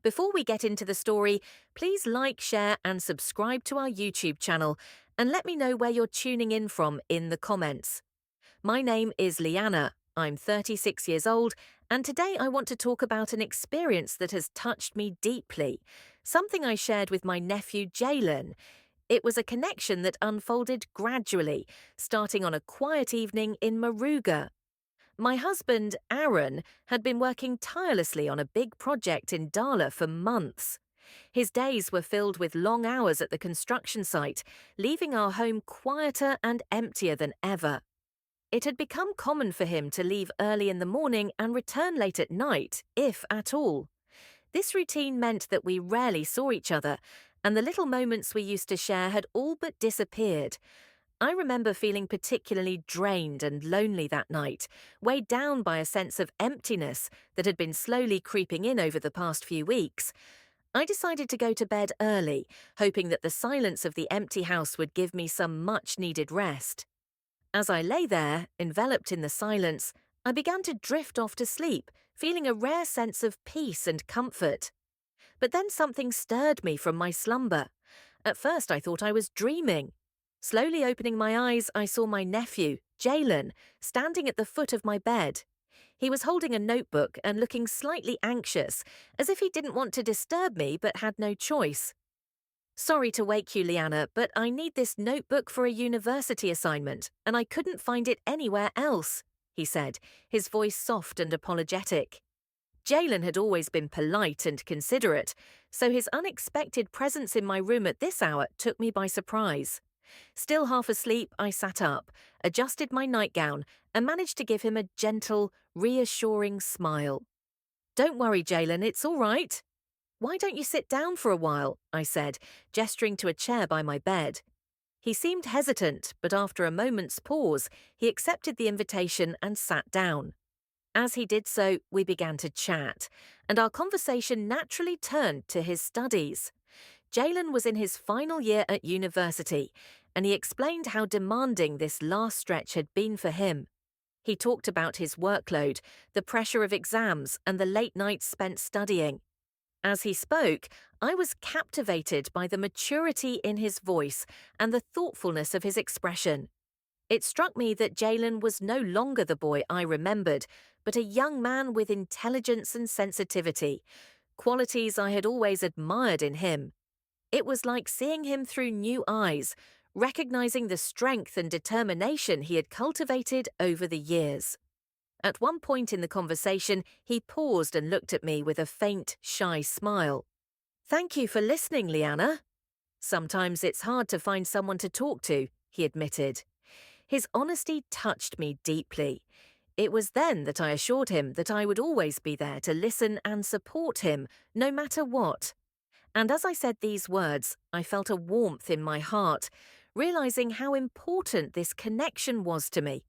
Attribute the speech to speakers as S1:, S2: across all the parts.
S1: Before we get into the story, please like, share, and subscribe to our YouTube channel, and let me know where you're tuning in from in the comments. My name is Leanna. I'm 36 years old, and today I want to talk about an experience that has touched me deeply, something I shared with my nephew Jalen. It was a connection that unfolded gradually, starting on a quiet evening in Maruga. My husband, Aaron, had been working tirelessly on a big project in Dala for months. His days were filled with long hours at the construction site, leaving our home quieter and emptier than ever. It had become common for him to leave early in the morning and return late at night, if at all. This routine meant that we rarely saw each other, and the little moments we used to share had all but disappeared. I remember feeling particularly drained and lonely that night, weighed down by a sense of emptiness that had been slowly creeping in over the past few weeks. I decided to go to bed early, hoping that the silence of the empty house would give me some much-needed rest. As I lay there, enveloped in the silence, I began to drift off to sleep, feeling a rare sense of peace and comfort. But then something stirred me from my slumber. At first I thought I was dreaming. Slowly opening my eyes, I saw my nephew, Jalen, standing at the foot of my bed. He was holding a notebook and looking slightly anxious, as if he didn't want to disturb me but had no choice. "Sorry to wake you, Leanna, but I need this notebook for a university assignment, and I couldn't find it anywhere else," he said, his voice soft and apologetic. Jalen had always been polite and considerate, so his unexpected presence in my room at this hour took me by surprise. Still half asleep, I sat up, adjusted my nightgown, and managed to give him a gentle, reassuring smile. "Don't worry, Jalen, it's all right." "Why don't you sit down for a while?" I said, gesturing to a chair by my bed. He seemed hesitant, but after a moment's pause, he accepted the invitation and sat down. As he did so, we began to chat, and our conversation naturally turned to his studies. Jalen was in his final year at university, and he explained how demanding this last stretch had been for him. He talked about his workload, the pressure of exams, and the late nights spent studying. As he spoke, I was captivated by the maturity in his voice and the thoughtfulness of his expression. It struck me that Jalen was no longer the boy I remembered, but a young man with intelligence and sensitivity, qualities I had always admired in him. It was like seeing him through new eyes, recognizing the strength and determination he had cultivated over the years. At one point in the conversation, he paused and looked at me with a faint, shy smile. "Thank you for listening, Leanna." "Sometimes it's hard to find someone to talk to," he admitted. His honesty touched me deeply. It was then that I assured him that I would always be there to listen and support him, no matter what. And as I said these words, I felt a warmth in my heart, realizing how important this connection was to me.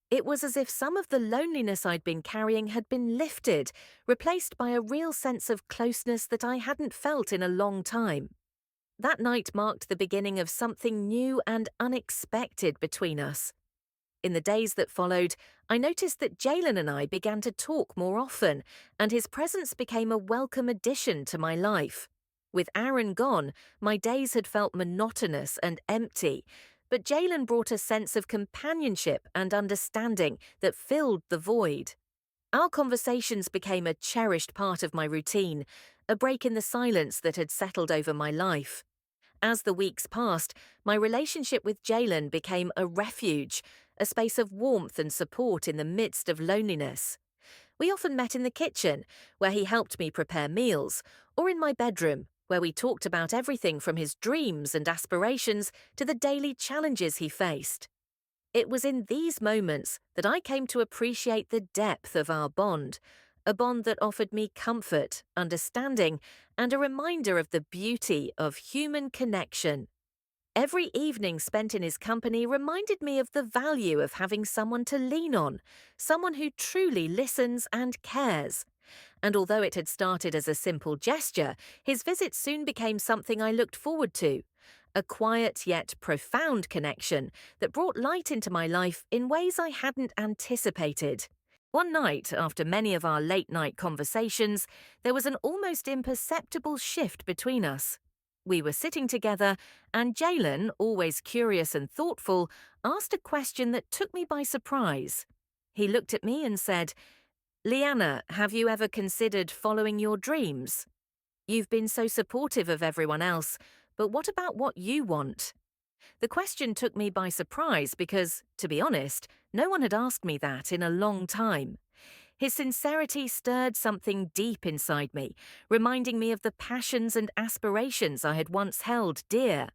S1: It was as if some of the loneliness I'd been carrying had been lifted, replaced by a real sense of closeness that I hadn't felt in a long time. That night marked the beginning of something new and unexpected between us. In the days that followed, I noticed that Jalen and I began to talk more often, and his presence became a welcome addition to my life. With Aaron gone, my days had felt monotonous and empty, but Jalen brought a sense of companionship and understanding that filled the void. Our conversations became a cherished part of my routine, a break in the silence that had settled over my life. As the weeks passed, my relationship with Jalen became a refuge, a space of warmth and support in the midst of loneliness. We often met in the kitchen, where he helped me prepare meals, or in my bedroom, where we talked about everything from his dreams and aspirations to the daily challenges he faced. It was in these moments that I came to appreciate the depth of our bond, a bond that offered me comfort, understanding, and a reminder of the beauty of human connection. Every evening spent in his company reminded me of the value of having someone to lean on, someone who truly listens and cares. And although it had started as a simple gesture, his visits soon became something I looked forward to, a quiet yet profound connection that brought light into my life in ways I hadn't anticipated. One night, after many of our late-night conversations, there was an almost imperceptible shift between us. We were sitting together, and Jalen, always curious and thoughtful, asked a question that took me by surprise. He looked at me and said, "Leanna, have you ever considered following your dreams? You've been so supportive of everyone else, but what about what you want?" The question took me by surprise because, to be honest, no one had asked me that in a long time. His sincerity stirred something deep inside me, reminding me of the passions and aspirations I had once held dear.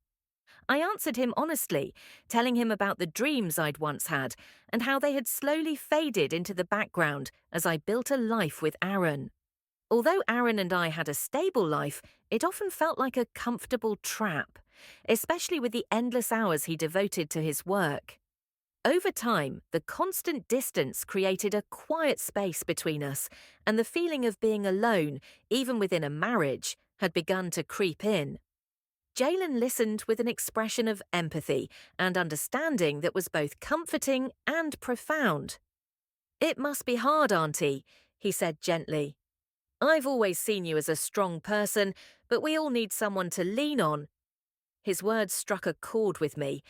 S1: I answered him honestly, telling him about the dreams I'd once had and how they had slowly faded into the background as I built a life with Aaron. Although Aaron and I had a stable life, it often felt like a comfortable trap, especially with the endless hours he devoted to his work. Over time, the constant distance created a quiet space between us, and the feeling of being alone, even within a marriage, had begun to creep in. Jalen listened with an expression of empathy and understanding that was both comforting and profound. "It must be hard, Auntie," he said gently. "I've always seen you as a strong person, but we all need someone to lean on." His words struck a chord with me.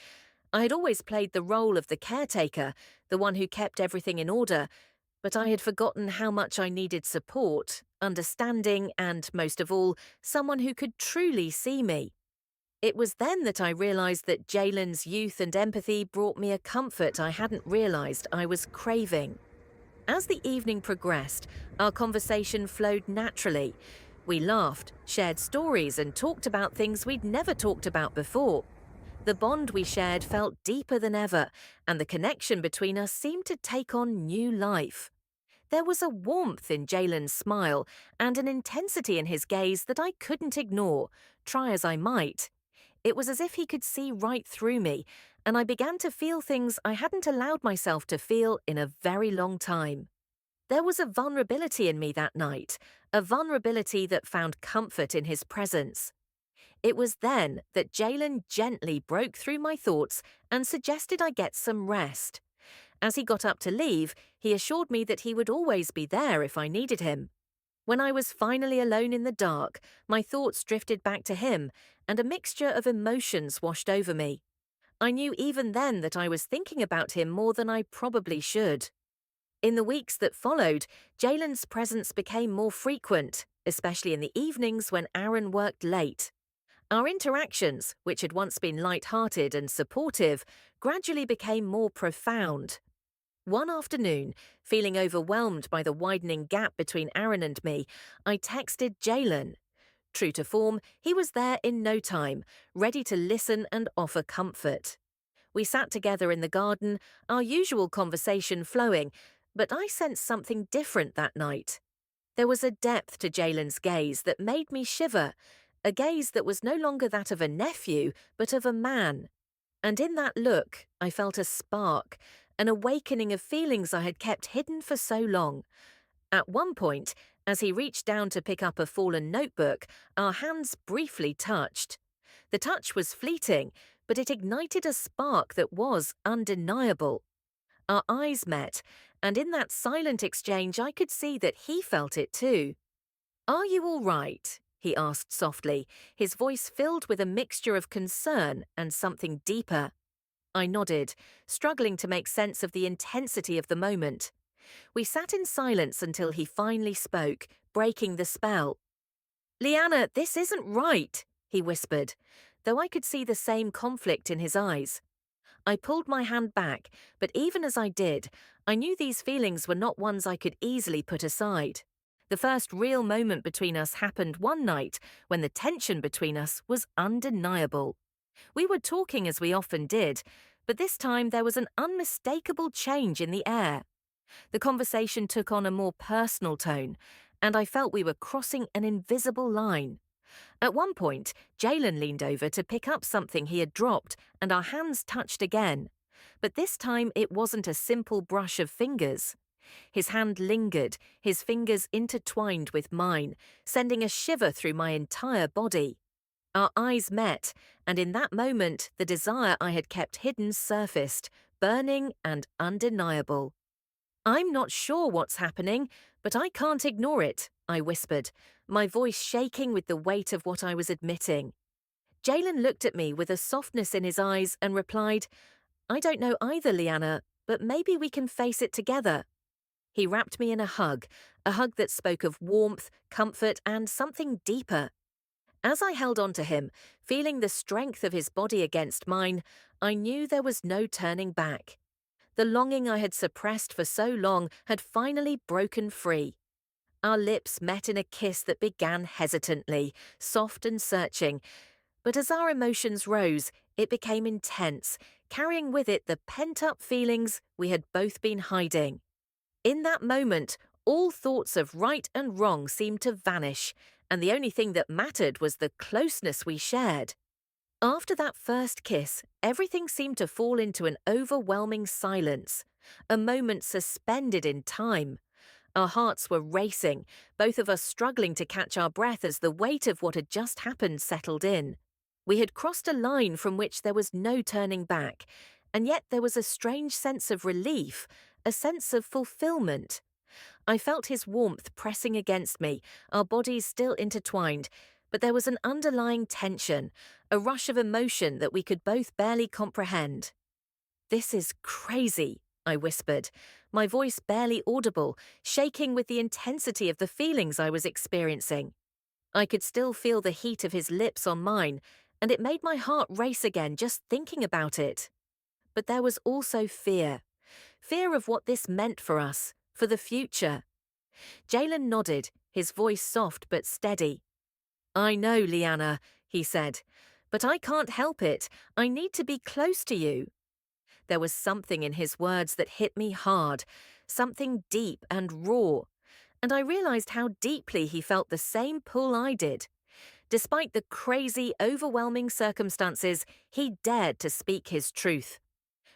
S1: I had always played the role of the caretaker, the one who kept everything in order, but I had forgotten how much I needed support, understanding, and, most of all, someone who could truly see me. It was then that I realized that Jalen's youth and empathy brought me a comfort I hadn't realized I was craving. As the evening progressed, our conversation flowed naturally. We laughed, shared stories, and talked about things we'd never talked about before. The bond we shared felt deeper than ever, and the connection between us seemed to take on new life. There was a warmth in Jalen's smile and an intensity in his gaze that I couldn't ignore, try as I might. It was as if he could see right through me, and I began to feel things I hadn't allowed myself to feel in a very long time. There was a vulnerability in me that night, a vulnerability that found comfort in his presence. It was then that Jalen gently broke through my thoughts and suggested I get some rest. As he got up to leave, he assured me that he would always be there if I needed him. When I was finally alone in the dark, my thoughts drifted back to him, and a mixture of emotions washed over me. I knew even then that I was thinking about him more than I probably should. In the weeks that followed, Jalen's presence became more frequent, especially in the evenings when Aaron worked late. Our interactions, which had once been light-hearted and supportive, gradually became more profound. One afternoon, feeling overwhelmed by the widening gap between Aaron and me, I texted Jalen. True to form, he was there in no time, ready to listen and offer comfort. We sat together in the garden, our usual conversation flowing, but I sensed something different that night. There was a depth to Jalen's gaze that made me shiver, a gaze that was no longer that of a nephew, but of a man. And in that look, I felt a spark, an awakening of feelings I had kept hidden for so long. At one point, as he reached down to pick up a fallen notebook, our hands briefly touched. The touch was fleeting, but it ignited a spark that was undeniable. Our eyes met, and in that silent exchange I could see that he felt it too. "Are you all right?" he asked softly, his voice filled with a mixture of concern and something deeper. I nodded, struggling to make sense of the intensity of the moment. We sat in silence until he finally spoke, breaking the spell. "Leanna, this isn't right," he whispered, though I could see the same conflict in his eyes. I pulled my hand back, but even as I did, I knew these feelings were not ones I could easily put aside. The first real moment between us happened one night when the tension between us was undeniable. We were talking as we often did, but this time there was an unmistakable change in the air. The conversation took on a more personal tone, and I felt we were crossing an invisible line. At one point, Jalen leaned over to pick up something he had dropped, and our hands touched again. But this time it wasn't a simple brush of fingers. His hand lingered, his fingers intertwined with mine, sending a shiver through my entire body. Our eyes met, and in that moment the desire I had kept hidden surfaced, burning and undeniable. I'm not sure what's happening, but I can't ignore it, I whispered, my voice shaking with the weight of what I was admitting. Jalen looked at me with a softness in his eyes and replied, I don't know either, Leanna, but maybe we can face it together. He wrapped me in a hug that spoke of warmth, comfort, and something deeper. As I held on to him, feeling the strength of his body against mine, I knew there was no turning back. The longing I had suppressed for so long had finally broken free. Our lips met in a kiss that began hesitantly, soft and searching, but as our emotions rose, it became intense, carrying with it the pent-up feelings we had both been hiding. In that moment, all thoughts of right and wrong seemed to vanish, and the only thing that mattered was the closeness we shared. After that first kiss, everything seemed to fall into an overwhelming silence, a moment suspended in time. Our hearts were racing, both of us struggling to catch our breath as the weight of what had just happened settled in. We had crossed a line from which there was no turning back, and yet there was a strange sense of relief, a sense of fulfillment. I felt his warmth pressing against me, our bodies still intertwined, but there was an underlying tension, a rush of emotion that we could both barely comprehend. This is crazy, I whispered, my voice barely audible, shaking with the intensity of the feelings I was experiencing. I could still feel the heat of his lips on mine, and it made my heart race again just thinking about it. But there was also fear. Fear of what this meant for us, for the future. Jalen nodded, his voice soft but steady. I know, Leanna, he said, but I can't help it. I need to be close to you. There was something in his words that hit me hard, something deep and raw, and I realized how deeply he felt the same pull I did. Despite the crazy, overwhelming circumstances, he dared to speak his truth.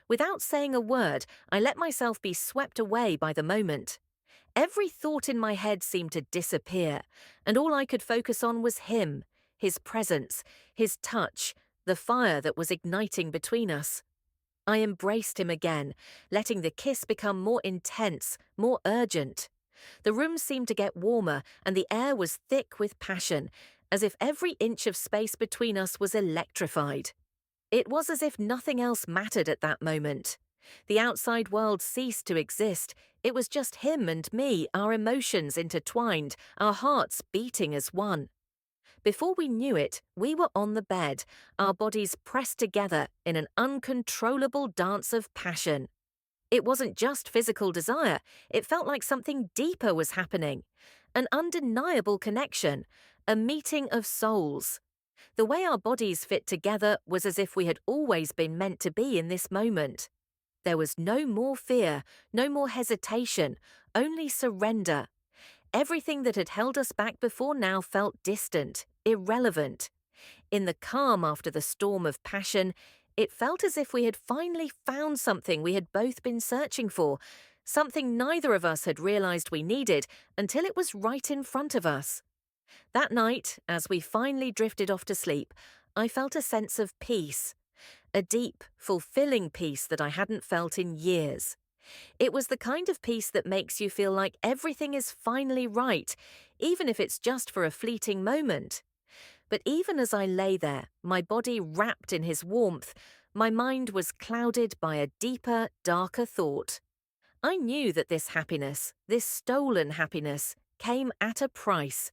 S1: Without saying a word, I let myself be swept away by the moment. Every thought in my head seemed to disappear, and all I could focus on was him, his presence, his touch, the fire that was igniting between us. I embraced him again, letting the kiss become more intense, more urgent. The room seemed to get warmer, and the air was thick with passion, as if every inch of space between us was electrified. It was as if nothing else mattered at that moment. The outside world ceased to exist. It was just him and me, our emotions intertwined, our hearts beating as one. Before we knew it, we were on the bed, our bodies pressed together in an uncontrollable dance of passion. It wasn't just physical desire, it felt like something deeper was happening. An undeniable connection, a meeting of souls. The way our bodies fit together was as if we had always been meant to be in this moment. There was no more fear, no more hesitation, only surrender. Everything that had held us back before now felt distant, irrelevant. In the calm after the storm of passion, it felt as if we had finally found something we had both been searching for, something neither of us had realized we needed until it was right in front of us. That night, as we finally drifted off to sleep, I felt a sense of peace. A deep, fulfilling peace that I hadn't felt in years. It was the kind of peace that makes you feel like everything is finally right, even if it's just for a fleeting moment. But even as I lay there, my body wrapped in his warmth, my mind was clouded by a deeper, darker thought. I knew that this happiness, this stolen happiness, came at a price.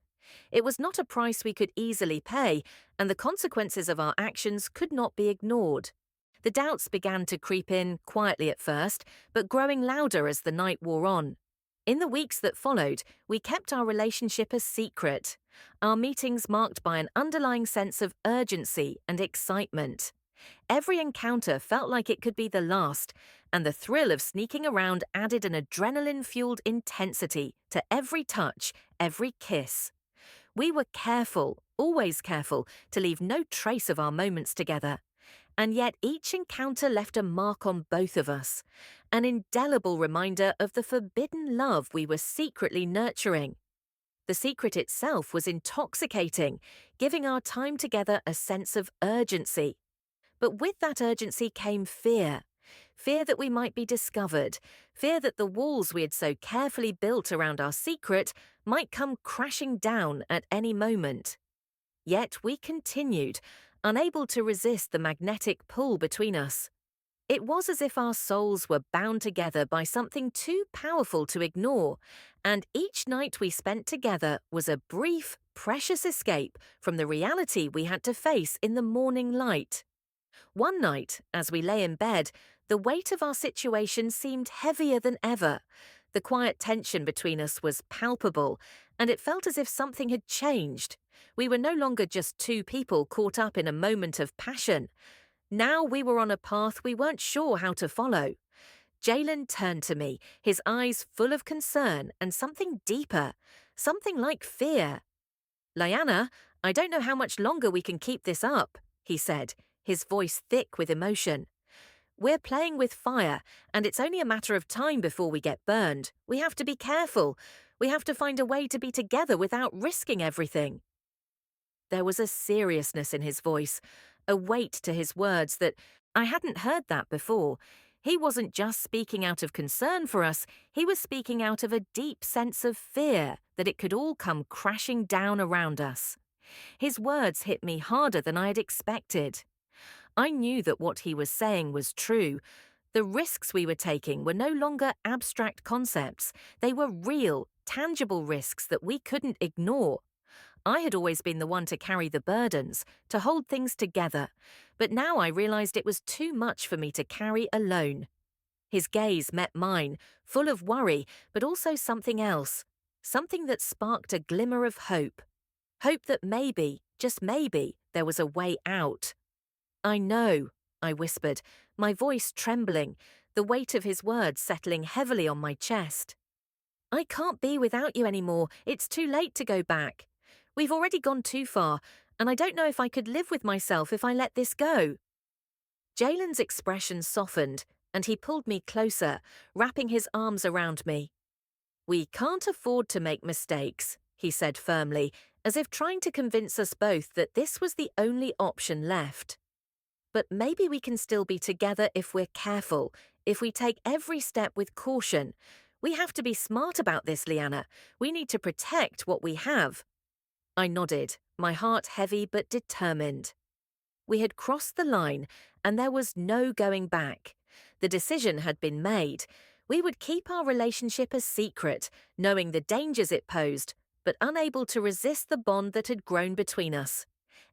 S1: It was not a price we could easily pay, and the consequences of our actions could not be ignored. The doubts began to creep in, quietly at first, but growing louder as the night wore on. In the weeks that followed, we kept our relationship a secret, our meetings marked by an underlying sense of urgency and excitement. Every encounter felt like it could be the last, and the thrill of sneaking around added an adrenaline-fueled intensity to every touch, every kiss. We were careful, always careful, to leave no trace of our moments together. And yet each encounter left a mark on both of us, an indelible reminder of the forbidden love we were secretly nurturing. The secret itself was intoxicating, giving our time together a sense of urgency. But with that urgency came fear. fear that we might be discovered, fear that the walls we had so carefully built around our secret might come crashing down at any moment. Yet we continued, unable to resist the magnetic pull between us. It was as if our souls were bound together by something too powerful to ignore, and each night we spent together was a brief, precious escape from the reality we had to face in the morning light. One night, as we lay in bed, the weight of our situation seemed heavier than ever. The quiet tension between us was palpable, and it felt as if something had changed. We were no longer just two people caught up in a moment of passion. Now we were on a path we weren't sure how to follow. Jalen turned to me, his eyes full of concern and something deeper, something like fear. "Liana, I don't know how much longer we can keep this up," he said, his voice thick with emotion. "We're playing with fire, and it's only a matter of time before we get burned. We have to be careful. We have to find a way to be together without risking everything." There was a seriousness in his voice, a weight to his words that I hadn't heard that before. He wasn't just speaking out of concern for us, he was speaking out of a deep sense of fear that it could all come crashing down around us. His words hit me harder than I had expected. I knew that what he was saying was true. The risks we were taking were no longer abstract concepts. They were real, tangible risks that we couldn't ignore. I had always been the one to carry the burdens, to hold things together, but now I realized it was too much for me to carry alone. His gaze met mine, full of worry, but also something else, something that sparked a glimmer of hope. Hope that maybe, just maybe, there was a way out. "I know," I whispered, my voice trembling, the weight of his words settling heavily on my chest. "I can't be without you anymore. It's too late to go back. We've already gone too far, and I don't know if I could live with myself if I let this go." Jalen's expression softened, and he pulled me closer, wrapping his arms around me. "We can't afford to make mistakes," he said firmly, as if trying to convince us both that this was the only option left. "But maybe we can still be together if we're careful, if we take every step with caution. We have to be smart about this, Liana. We need to protect what we have." I nodded, my heart heavy but determined. We had crossed the line, and there was no going back. The decision had been made. We would keep our relationship a secret, knowing the dangers it posed, but unable to resist the bond that had grown between us.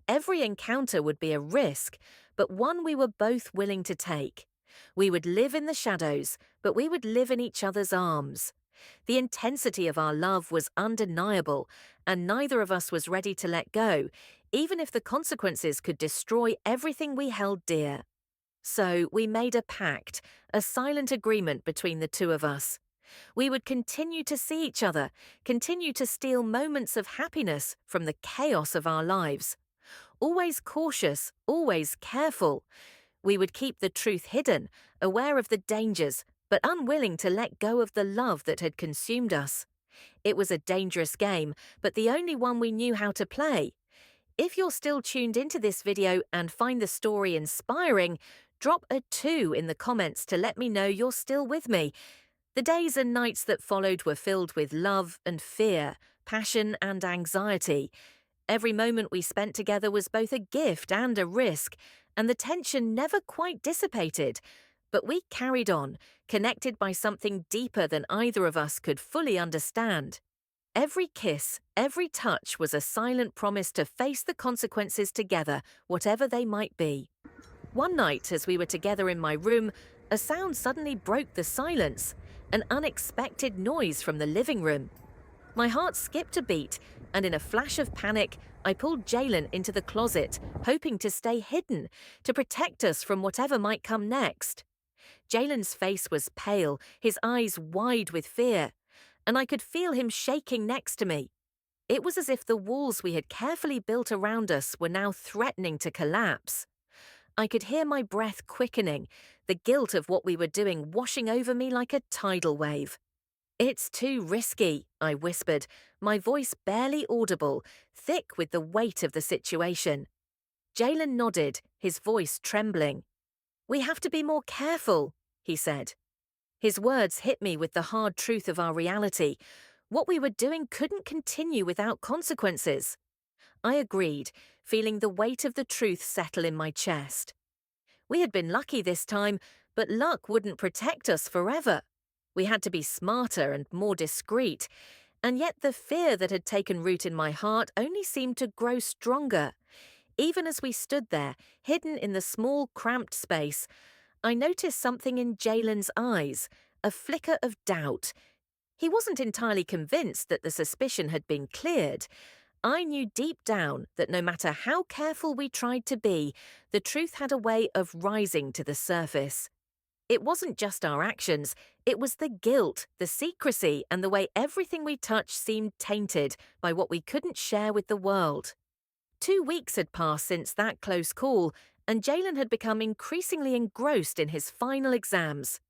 S1: Every encounter would be a risk, but one we were both willing to take. We would live in the shadows, but we would live in each other's arms. The intensity of our love was undeniable, and neither of us was ready to let go, even if the consequences could destroy everything we held dear. So we made a pact, a silent agreement between the two of us. We would continue to see each other, continue to steal moments of happiness from the chaos of our lives. Always cautious, always careful. We would keep the truth hidden, aware of the dangers, but unwilling to let go of the love that had consumed us. It was a dangerous game, but the only one we knew how to play. If you're still tuned into this video and find the story inspiring, drop a 2 in the comments to let me know you're still with me. The days and nights that followed were filled with love and fear, passion and anxiety. Every moment we spent together was both a gift and a risk, and the tension never quite dissipated. But we carried on, connected by something deeper than either of us could fully understand. Every kiss, every touch was a silent promise to face the consequences together, whatever they might be. One night, as we were together in my room, a sound suddenly broke the silence, an unexpected noise from the living room. My heart skipped a beat, and in a flash of panic, I pulled Jalen into the closet, hoping to stay hidden, to protect us from whatever might come next. Jalen's face was pale, his eyes wide with fear, and I could feel him shaking next to me. It was as if the walls we had carefully built around us were now threatening to collapse. I could hear my breath quickening, the guilt of what we were doing washing over me like a tidal wave. "It's too risky," I whispered, my voice barely audible, thick with the weight of the situation. Jalen nodded, his voice trembling. "We have to be more careful," he said. His words hit me with the hard truth of our reality. What we were doing couldn't continue without consequences. I agreed, feeling the weight of the truth settle in my chest. We had been lucky this time, but luck wouldn't protect us forever. We had to be smarter and more discreet, and yet the fear that had taken root in my heart only seemed to grow stronger. Even as we stood there, hidden in the small, cramped space, I noticed something in Jalen's eyes, a flicker of doubt. He wasn't entirely convinced that the suspicion had been cleared. I knew deep down that no matter how careful we tried to be, the truth had a way of rising to the surface. It wasn't just our actions, it was the guilt, the secrecy, and the way everything we touched seemed tainted by what we couldn't share with the world. 2 weeks had passed since that close call, and Jalen had become increasingly engrossed in his final exams.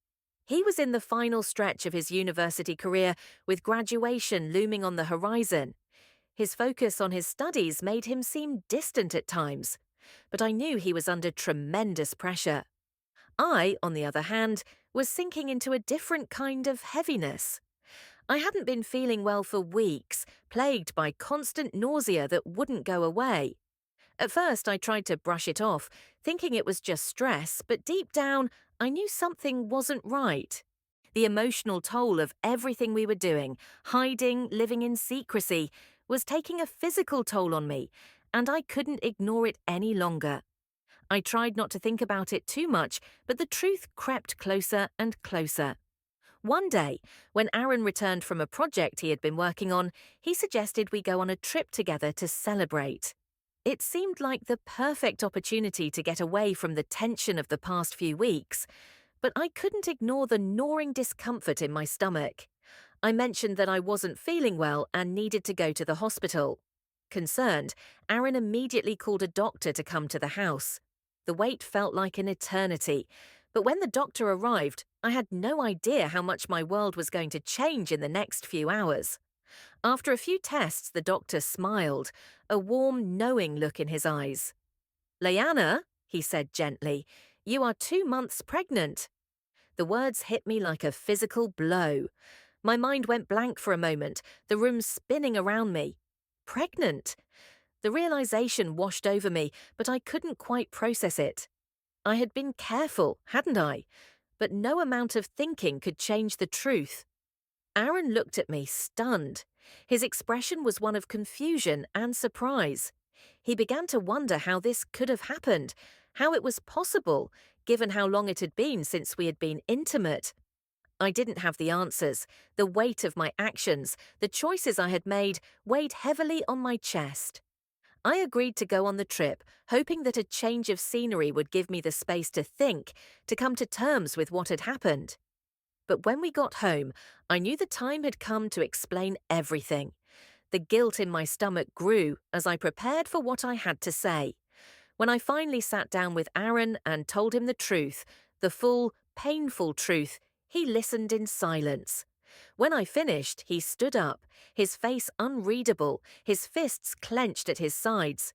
S1: He was in the final stretch of his university career, with graduation looming on the horizon. His focus on his studies made him seem distant at times, but I knew he was under tremendous pressure. I, on the other hand, was sinking into a different kind of heaviness. I hadn't been feeling well for weeks, plagued by constant nausea that wouldn't go away. At first, I tried to brush it off, thinking it was just stress, but deep down, I knew something wasn't right. The emotional toll of everything we were doing, hiding, living in secrecy, was taking a physical toll on me, and I couldn't ignore it any longer. I tried not to think about it too much, but the truth crept closer and closer. One day, when Aaron returned from a project he had been working on, he suggested we go on a trip together to celebrate. It seemed like the perfect opportunity to get away from the tension of the past few weeks, but I couldn't ignore the gnawing discomfort in my stomach. I mentioned that I wasn't feeling well and needed to go to the hospital. Concerned, Aaron immediately called a doctor to come to the house. The wait felt like an eternity, but when the doctor arrived, I had no idea how much my world was going to change in the next few hours. After a few tests, the doctor smiled, a warm, knowing look in his eyes. "Leanna," he said gently, "you are 2 months pregnant." The words hit me like a physical blow. My mind went blank for a moment, the room spinning around me. Pregnant? The realization washed over me, but I couldn't quite process it. I had been careful, hadn't I? But no amount of thinking could change the truth. Aaron looked at me, stunned. His expression was one of confusion and surprise. He began to wonder how this could have happened, how it was possible, given how long it had been since we had been intimate. I didn't have the answers. The weight of my actions, the choices I had made, weighed heavily on my chest. I agreed to go on the trip, hoping that a change of scenery would give me the space to think, to come to terms with what had happened. But when we got home, I knew the time had come to explain everything. The guilt in my stomach grew as I prepared for what I had to say. When I finally sat down with Aaron and told him the truth, the full, painful truth, he listened in silence. When I finished, he stood up, his face unreadable, his fists clenched at his sides.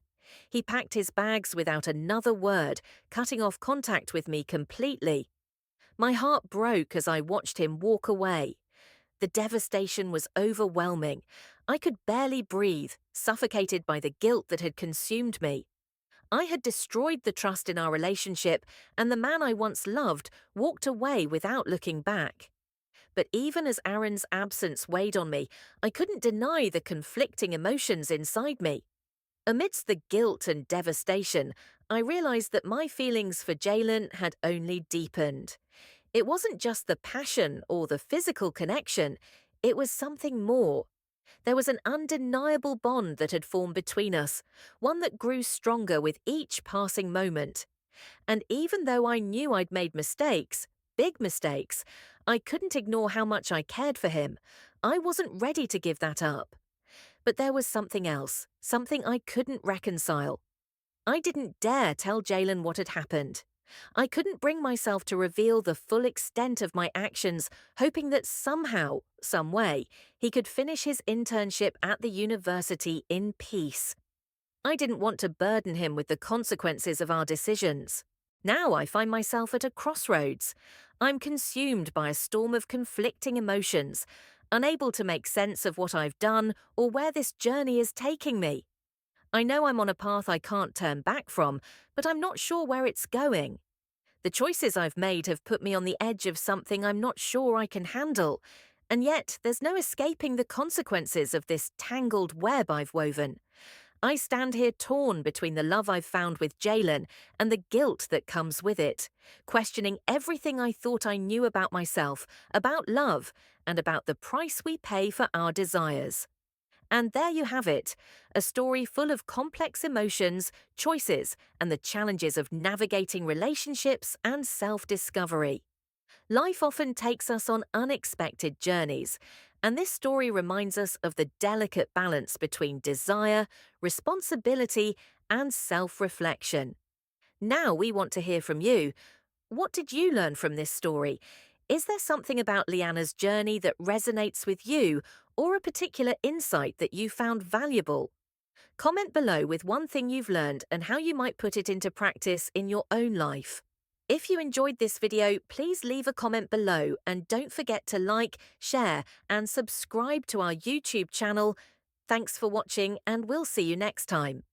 S1: He packed his bags without another word, cutting off contact with me completely. My heart broke as I watched him walk away. The devastation was overwhelming. I could barely breathe, suffocated by the guilt that had consumed me. I had destroyed the trust in our relationship, and the man I once loved walked away without looking back. But even as Aaron's absence weighed on me, I couldn't deny the conflicting emotions inside me. Amidst the guilt and devastation, I realized that my feelings for Jalen had only deepened. It wasn't just the passion or the physical connection, it was something more. There was an undeniable bond that had formed between us, one that grew stronger with each passing moment. And even though I knew I'd made mistakes, big mistakes, I couldn't ignore how much I cared for him. I wasn't ready to give that up. But there was something else, something I couldn't reconcile. I didn't dare tell Jalen what had happened. I couldn't bring myself to reveal the full extent of my actions, hoping that somehow, some way, he could finish his internship at the university in peace. I didn't want to burden him with the consequences of our decisions. Now I find myself at a crossroads. I'm consumed by a storm of conflicting emotions, unable to make sense of what I've done or where this journey is taking me. I know I'm on a path I can't turn back from, but I'm not sure where it's going. The choices I've made have put me on the edge of something I'm not sure I can handle, and yet there's no escaping the consequences of this tangled web I've woven. I stand here torn between the love I've found with Jalen and the guilt that comes with it, questioning everything I thought I knew about myself, about love, and about the price we pay for our desires. And there you have it, a story full of complex emotions, choices, and the challenges of navigating relationships and self-discovery. Life often takes us on unexpected journeys, and this story reminds us of the delicate balance between desire, responsibility, and self-reflection. Now we want to hear from you. What did you learn from this story? Is there something about Liana's journey that resonates with you, or a particular insight that you found valuable? Comment below with one thing you've learned and how you might put it into practice in your own life. If you enjoyed this video, please leave a comment below and don't forget to like, share, and subscribe to our YouTube channel. Thanks for watching, and we'll see you next time.